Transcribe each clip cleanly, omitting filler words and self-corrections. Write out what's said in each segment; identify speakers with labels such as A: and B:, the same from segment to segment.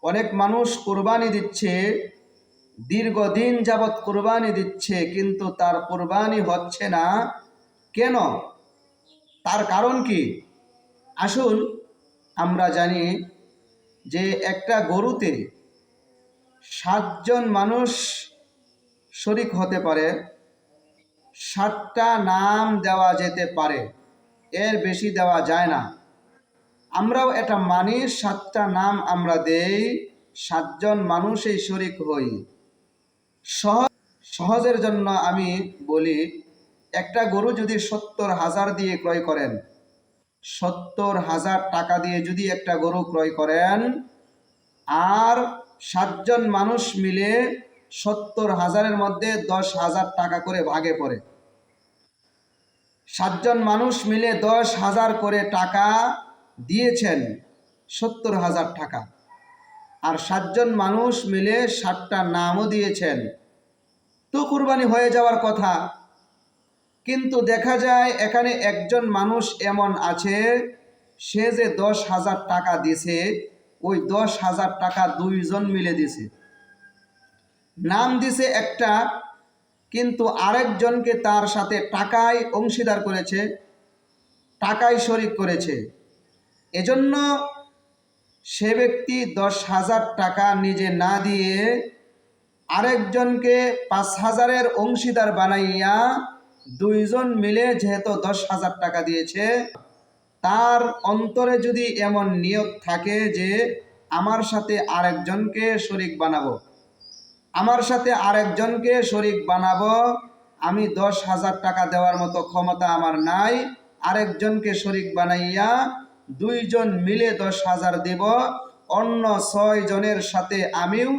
A: অনেক মানুষ কোরবানি দিচ্ছে, দীর্ঘদিন যাবৎ কোরবানি দিচ্ছে, কিন্তু তার কোরবানি হচ্ছে না কেন? তার কারণ কি? আসুন আমরা জানি যে একটা গরুতে 7 জন মানুষ শরিক হতে পারে, 7টা নাম দেওয়া যেতে পারে, এর বেশি দেওয়া যায় না। আমরাও এটা মানি, 7টা নাম আমরা দেই, 7 জন মানুষই শরিক হই। সহজের জন্য আমি বলি, একটা গরু যদি 70,000 দিয়ে ক্রয় করেন, 70,000 টাকা দিয়ে যদি একটা গরু ক্রয় করেন, আর 7 জন মানুষ মিলে 70,000-এর মধ্যে 10,000 টাকা করে ভাগে পড়ে, 7 জন মানুষ মিলে 10,000 করে টাকা দিয়েছেন, 70,000 টাকা, আর 7 জন মানুষ মিলে 7টা নামও দিয়েছেন, তো কুরবানি হয়ে যাওয়ার কথা। কিন্তু দেখা যায় এখানে একজন মানুষ এমন আছে, সে যে 10,000 টাকা দিছে, ওই 10,000 টাকা 2 জন মিলে দিছে। নাম দিছে একটা, কিন্তু আরেকজনকে তার সাথে টাকায় অংশীদার করেছে, টাকায় শরিক করেছে। এজন্য সে ব্যক্তি 10,000 টাকা নিজে না দিয়ে আরেকজনকে 5,000-এর অংশীদার বানাইয়া 2 জন মিলে যেহেতু 10,000 টাকা দিয়েছে, তার অন্তরে যদি এমন নিয়ত থাকে যে আমার সাথে আরেকজনকে শরিক বানাবো, আমার সাথে আরেকজনকে শরিক বানাবো, আমি 10,000 টাকা দেওয়ার মতো ক্ষমতা আমার নাই, আরেকজনকে শরিক বানাইয়া 2 জন মিলে 10,000 দেব, অন্য 6 জনের সাথে আমিও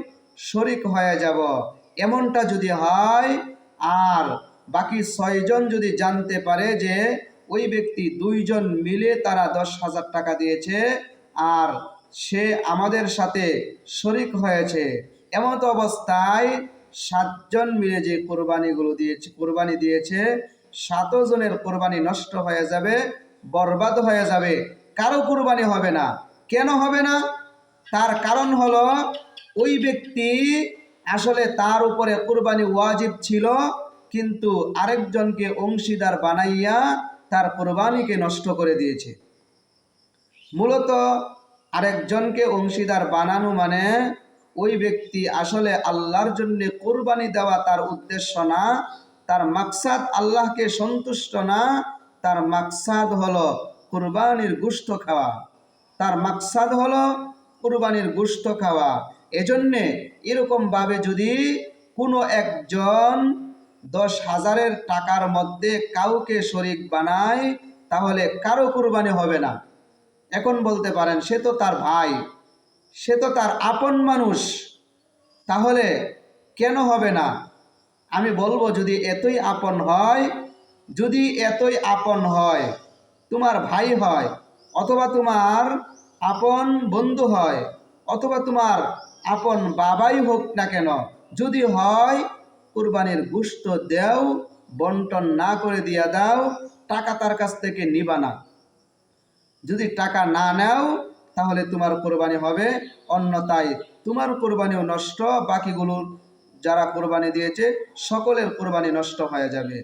A: শরিক হয়ে যাব। এমনটা যদি হয়, আর বাকি 6 জন যদি জানতে পারে যে ওই ব্যক্তি 2 জন মিলে তারা 10,000 টাকা দিয়েছে আর সে আমাদের সাথে শরিক হয়েছে, এমত অবস্থায় 7 জন মিলে যে কোরবানি দিয়েছে, 7 জনের কোরবানি নষ্ট হয়ে যাবে, বরবাদ হয়ে যাবে, কারো কোরবানি হবে না। কেন হবে না? তার কারণ হলো, ওই ব্যক্তি আসলে তার উপরে কোরবানি ওয়াজিব ছিল, কিন্তু আরেকজনকে অংশীদার বানাইয়া তার কোরবানিকে নষ্ট করে দিয়েছে। মূলত আরেকজনকে অংশীদার বানানো মানে ওই ব্যক্তি আসলে আল্লাহর জন্য কোরবানি দেওয়া তার উদ্দেশ্য না, তার মাকসাদ আল্লাহকে সন্তুষ্ট না, তার মাকসাদ হলো কোরবানির গোশত খাওয়া, তার মাকসাদ হলো কোরবানির গোশত খাওয়া। এজন্যে এরকমভাবে যদি কোনো একজন 10,000-এর টাকার মধ্যে কাউকে শরিক বানায়, তাহলে কারো কোরবানি হবে না। এখন বলতে পারেন, সে তো তার ভাই, সে তো তার আপন মানুষ, তাহলে কেন হবে না? আমি বলবো, যদি এতই আপন হয়, যদি এতই আপন হয়, তোমার ভাই হয়, অথবা তোমার আপন বন্ধু হয়, অথবা তোমার আপন বাবাই হোক না কেন, যদি হয়, কুরবানির গোশত দেও, বন্টন না করে দিয়া দাও, টাকা তার কাছ থেকে নিবা না। যদি টাকা না নাও, তাহলে তোমার কোরবানি হবে, অন্যথায় তোমার কোরবানিও নষ্ট, বাকিগুলো যারা কোরবানি দিয়েছে সকলের কোরবানি নষ্ট হয়ে যাবে।